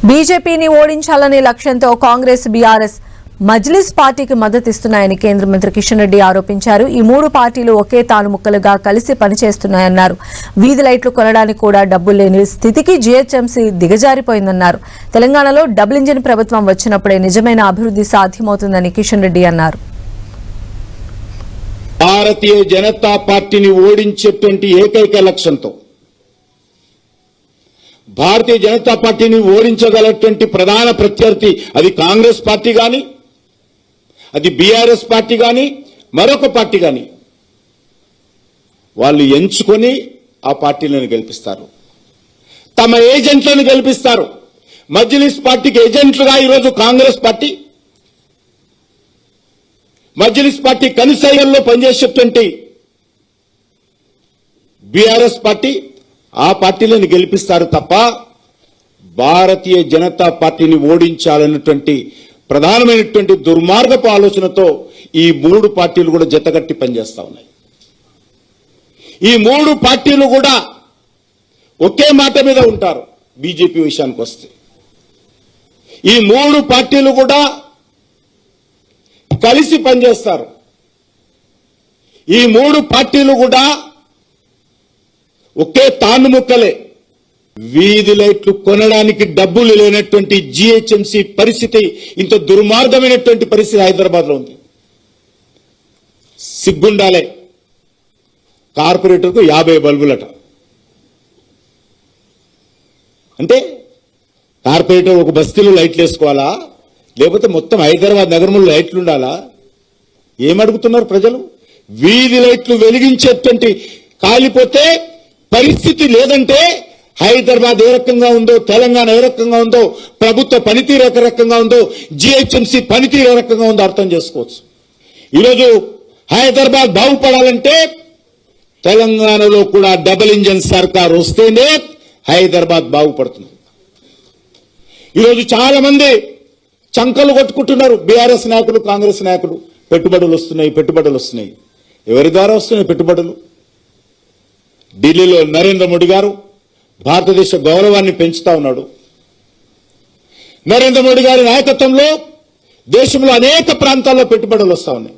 బీజేపీని ఓడించాలనే లక్ష్యంతో కాంగ్రెస్ బీఆర్ఎస్ మజ్లిస్ పార్టీకి మద్దతిస్తున్నాయని కేంద్ర మంత్రి కిషన్ రెడ్డి ఆరోపించారు. ఈ మూడు పార్టీలు ఒకే తాను ముక్కలుగా కలిసి పనిచేస్తున్నాయన్నారు. వీధి లైట్లు కొనడానికి కూడా డబ్బులు లేని స్థితికి జీహెచ్ఎంసీ దిగజారిపోయిందన్నారు. తెలంగాణలో డబుల్ ఇంజిన్ ప్రభుత్వం వచ్చినప్పుడే నిజమైన అభివృద్ధి సాధ్యమవుతుందని కిషన్ రెడ్డి అన్నారు. భారతీయ జనతా పార్టీని ఓడించేటువంటి ఏకైక లక్ష్యంతో భారతీయ జనతా పార్టీని ఓడించగలటువంటి ప్రధాన ప్రత్యర్థి అది కాంగ్రెస్ పార్టీ గాని, అది బీఆర్ఎస్ పార్టీ గాని, మరొక పార్టీ గాని వాళ్ళు ఎంచుకొని ఆ పార్టీలను గెలిపిస్తారు. తమ ఏజెంట్లను గెలిపిస్తారు. మజ్లిస్ పార్టీకి ఏజెంట్లుగా ఈరోజు కాంగ్రెస్ పార్టీ, మజ్లిస్ పార్టీ కనుసైగల్లో పనిచేసేటువంటి బీఆర్ఎస్ పార్టీ ఆ పార్టీలను గెలిపిస్తారు తప్ప భారతీయ జనతా పార్టీని ఓడించాలన్నటువంటి ప్రధానమైనటువంటి దుర్మార్గపు ఆలోచనతో ఈ మూడు పార్టీలు కూడా జతగట్టి పనిచేస్తా ఉన్నాయి. ఈ మూడు పార్టీలు కూడా ఒకే మాట మీద ఉంటారు. బీజేపీ విషయానికి వస్తే ఈ మూడు పార్టీలు కూడా కలిసి పనిచేస్తారు. ఈ మూడు పార్టీలు కూడా ఒకే తాను ముక్కలే. వీధి లైట్లు కొనడానికి డబ్బులు లేనటువంటి జీహెచ్ఎంసీ పరిస్థితి, ఇంత దుర్మార్గమైనటువంటి పరిస్థితి హైదరాబాద్ లో ఉంది. సిగ్గుండాలే. కార్పొరేటర్కు 50 బల్బులట. అంటే కార్పొరేటర్ ఒక బస్తీలో లైట్లు వేసుకోవాలా, లేకపోతే మొత్తం హైదరాబాద్ నగరంలో లైట్లు ఉండాలా? ఏమడుగుతున్నారు ప్రజలు? వీధి లైట్లు వెలిగించేటువంటి కాలిపోతే పరిస్థితి లేదంటే హైదరాబాద్ ఏ రకంగా ఉందో, తెలంగాణ ఏ రకంగా ఉందో, ప్రభుత్వ పనితీరు ఏ రకంగా ఉందో, జీహెచ్ఎంసీ పనితీరు ఏ రకంగా ఉందో అర్థం చేసుకోవచ్చు. ఈరోజు హైదరాబాద్ బాగుపడాలంటే తెలంగాణలో కూడా డబుల్ ఇంజన్ సర్కార్ వస్తేనే హైదరాబాద్ బాగుపడుతుంది. ఈరోజు చాలా మంది చంకలు కొట్టుకుంటున్నారు. బీఆర్ఎస్ నాయకులు, కాంగ్రెస్ నాయకులు. పెట్టుబడులు వస్తున్నాయి. ఎవరి ద్వారా వస్తున్నాయి పెట్టుబడులు? ఢిల్లీలో నరేంద్ర మోడీ గారు భారతదేశ గౌరవాన్ని పెంచుతా ఉన్నాడు. నరేంద్ర మోడీ గారి నాయకత్వంలో దేశంలో అనేక ప్రాంతాల్లో పెట్టుబడులు వస్తా ఉన్నాయి.